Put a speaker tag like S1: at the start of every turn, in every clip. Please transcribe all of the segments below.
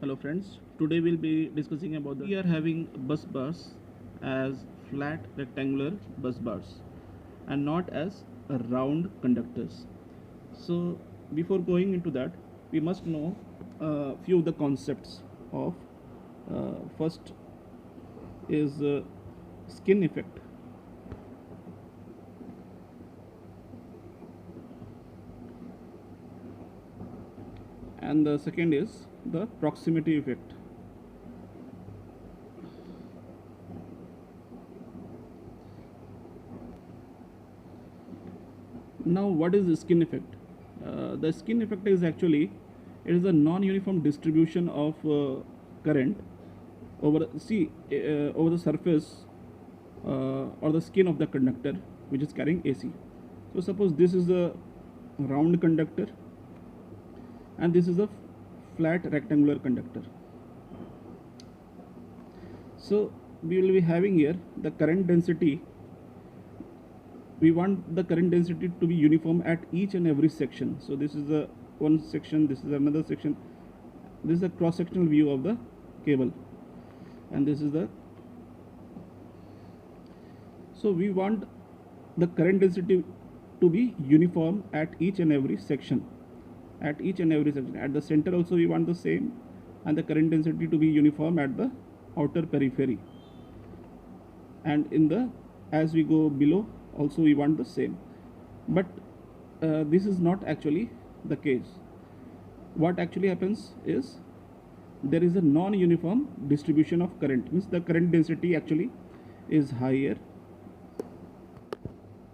S1: Hello friends, today we'll be discussing about we are having bus bars as flat rectangular bus bars and not as round conductors. So before going into that, we must know a few of the concepts of first is skin effect. And the second is the proximity effect. Now, what is the skin effect? The skin effect is actually it is a non-uniform distribution of current over over the surface or the skin of the conductor which is carrying AC. So suppose this is a round conductor and this is a flat rectangular conductor. So we will be having here the current density. We want the current density to be uniform at each and every section. So this is the one section, this is another section. This is a cross-sectional view of the cable, and this is the. So we want the current density to be uniform at each and every section. At each and every section. At the center also we want the same, and the current density to be uniform at the outer periphery. And in the as we go below also we want the same. But this is not actually the case. What actually happens is there is a non-uniform distribution of current. Means the current density actually is higher.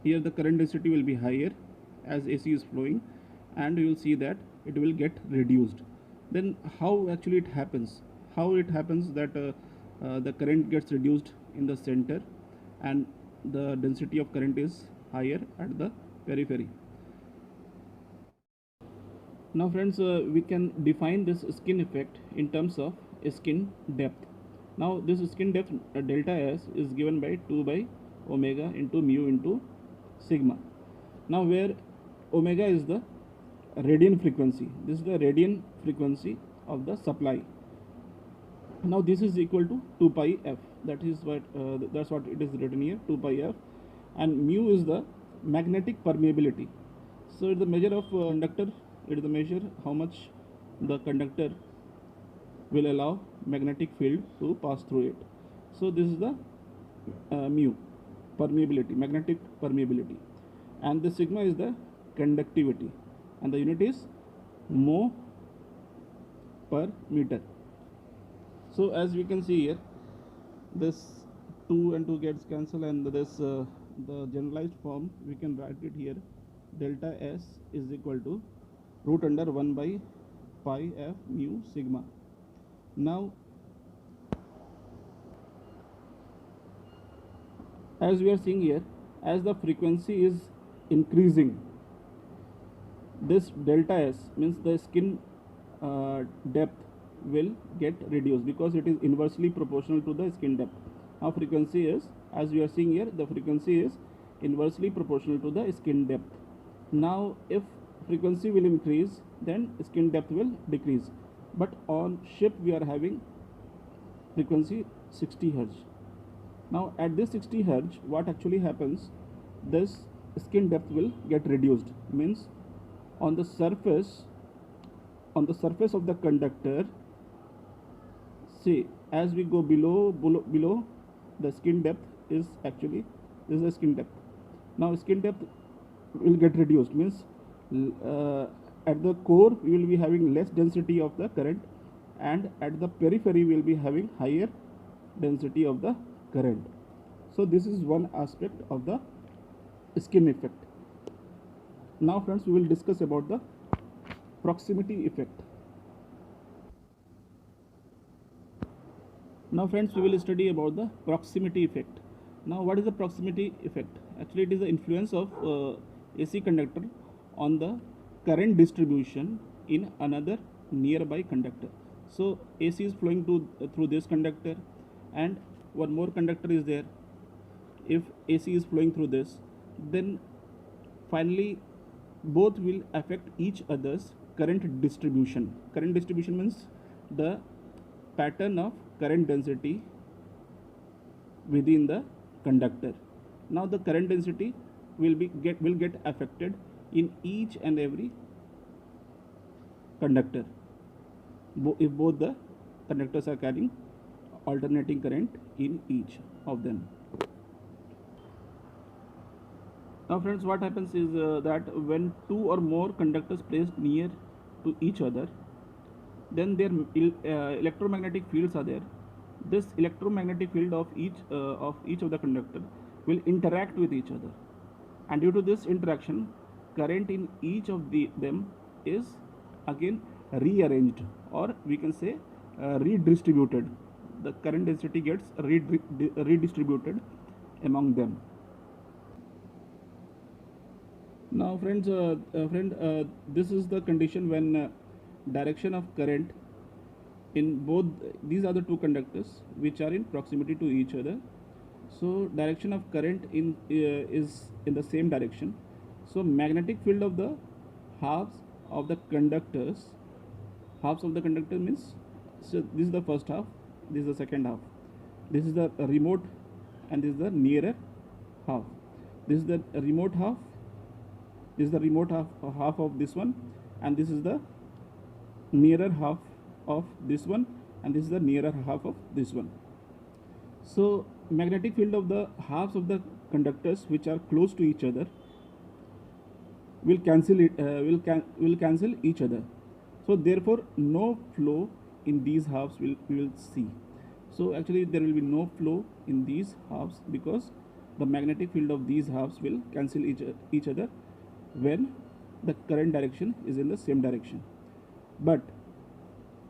S1: Here the current density will be higher as AC is flowing, and you will see that it will get reduced. Then how actually it happens? How it happens that the current gets reduced in the center and the density of current is higher at the periphery. Now friends, we can define this skin effect in terms of skin depth. Now this skin depth delta S is given by 2 by omega into mu into sigma. Now where omega is the radian frequency, this is the radian frequency of the supply. Now this is equal to 2 pi f. That is what that's what it is written here, 2 pi f, and mu is the magnetic permeability. So it's the measure of conductor. It is the measure how much the conductor will allow magnetic field to pass through it. So this is the mu, permeability, magnetic permeability, and the sigma is the conductivity, and the unit is mho per meter. So as we can see here, this 2 and 2 gets cancelled, and this the generalized form we can write it here, delta S is equal to root under 1 by pi f mu sigma. Now as we are seeing here, as the frequency is increasing, this delta S means the skin depth will get reduced because it is inversely proportional to the skin depth. Now frequency is, as we are seeing here, the frequency is inversely proportional to the skin depth. Now if frequency will increase, then skin depth will decrease. But on ship we are having frequency 60 Hz. Now at this 60 Hz, what actually happens, this skin depth will get reduced. Means on the surface of the conductor, see, as we go below the skin depth is actually, this is the skin depth. Now skin depth will get reduced, means at the core we will be having less density of the current, and at the periphery we will be having higher density of the current. So this is one aspect of the skin effect. Now friends, we will discuss about the proximity effect. Now friends, we will study about the proximity effect. Now what is the proximity effect? Actually it is the influence of AC conductor on the current distribution in another nearby conductor. So AC is flowing through this conductor, and one more conductor is there. If AC is flowing through this, then finally both will affect each other's current distribution. Current distribution means the pattern of current density within the conductor. Now the current density will get affected in each and every conductor if both the conductors are carrying alternating current in each of them. Now friends, what happens is that when two or more conductors placed near to each other, then their electromagnetic fields are there. This electromagnetic field of each of the conductor will interact with each other, and due to this interaction, current in each of them is again rearranged, or we can say redistributed. The current density gets redistributed among them. Now friends, this is the condition when direction of current in both, these are the two conductors which are in proximity to each other. So direction of current is in the same direction. So magnetic field of the halves of the conductors, halves of the conductor means, so this is the first half, this is the second half, this is the remote, and this is the nearer half. This is the remote half, this is the remote half of this one, and this is the nearer half of this one, and this is the nearer half of this one. So magnetic field of the halves of the conductors which are close to each other will cancel each other. So therefore no flow in these halves we will see. So actually there will be no flow in these halves because the magnetic field of these halves will cancel each other when the current direction is in the same direction. But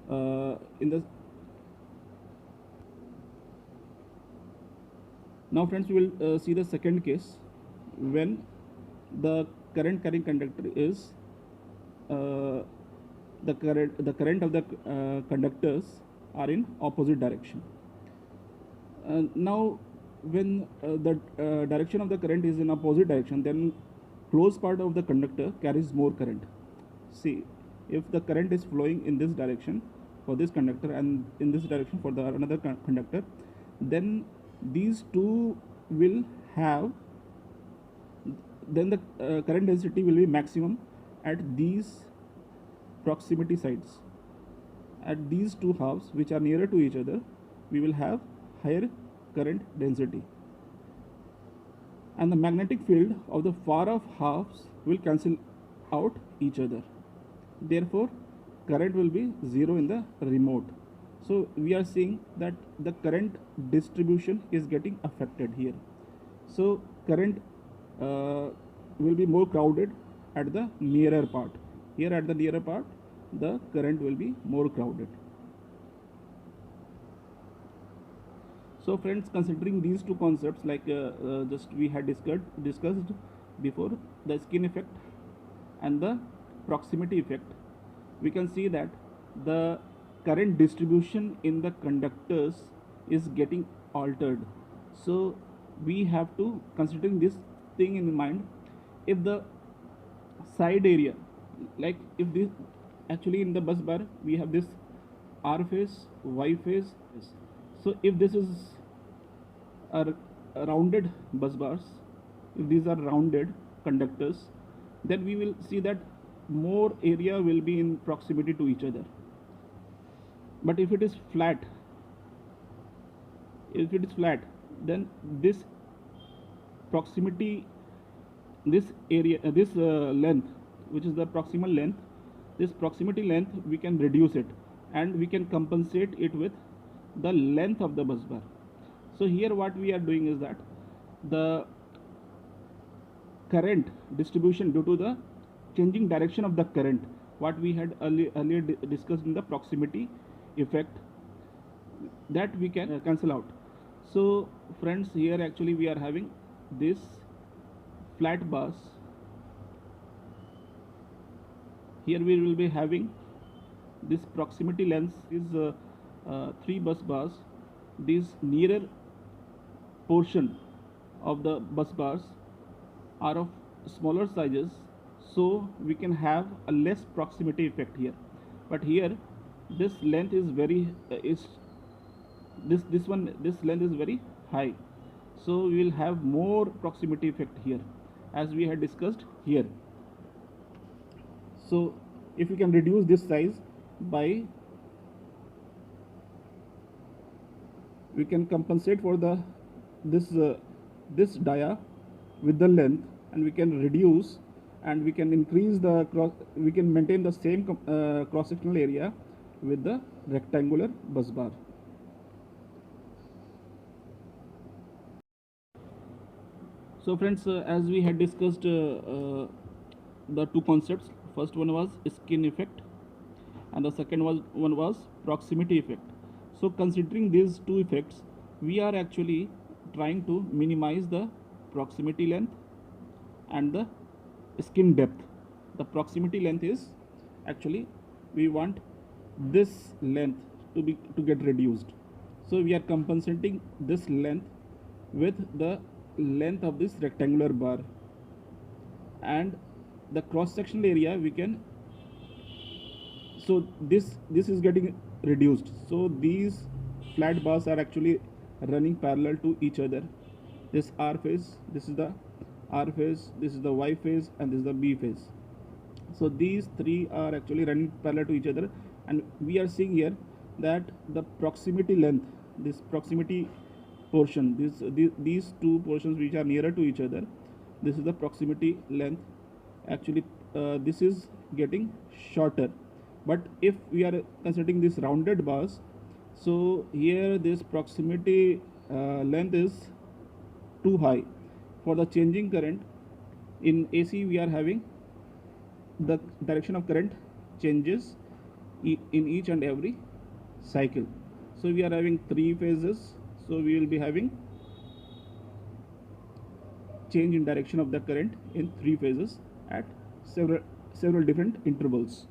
S1: now friends, we will see the second case when the current carrying conductor is the current of the conductors are in opposite direction. Now when the direction of the current is in opposite direction, then close part of the conductor carries more current. See, if the current is flowing in this direction for this conductor and in this direction for the another conductor, then these two will have, then the current density will be maximum at these proximity sites. At these two halves which are nearer to each other, we will have higher current density, and the magnetic field of the far off halves will cancel out each other. Therefore current will be zero in the remote. So we are seeing that the current distribution is getting affected here. So current will be more crowded at the nearer part. Here at the nearer part, the current will be more crowded. So friends, considering these two concepts, like just we had discussed before, the skin effect and the proximity effect, we can see that the current distribution in the conductors is getting altered. So we have to, considering this thing in mind, if the side area, like if this, actually in the bus bar we have this R phase, Y phase. So if this is a rounded bus bars, if these are rounded conductors, then we will see that more area will be in proximity to each other. But if it is flat, then this proximity, this area, this length, which is the proximal length, this proximity length, we can reduce it and we can compensate it with the length of the bus bar. So here what we are doing is that the current distribution due to the changing direction of the current, what we had earlier discussed in the proximity effect, that we can cancel out. So friends, here actually we are having this flat bars. Here we will be having this proximity length is 3 bus bars. These nearer portion of the bus bars are of smaller sizes, so we can have a less proximity effect here. But here this length is very is this length is very high, so we will have more proximity effect here, as we had discussed here. So if we can reduce this size by, we can compensate for the this dia with the length, and we can reduce, and we can increase the we can maintain the same cross sectional area with the rectangular bus bar. So friends, as we had discussed the two concepts, first one was skin effect and the second one was proximity effect. So considering these two effects, we are actually trying to minimize the proximity length and the skin depth. The proximity length is actually, we want this length to get reduced, so we are compensating this length with the length of this rectangular bar, and the cross sectional area we can, so this is getting reduced. So these flat bars are actually running parallel to each other. This R phase, this is the R phase, this is the Y phase, and this is the B phase. So these three are actually running parallel to each other, and we are seeing here that the proximity length, this proximity portion, these two portions which are nearer to each other, this is the proximity length. Actually this is getting shorter, but if we are considering this rounded bars, so here this proximity length is too high. For the changing current in AC, we are having the direction of current changes in each and every cycle. So we are having three phases, so we will be having change in direction of the current in three phases at several different intervals.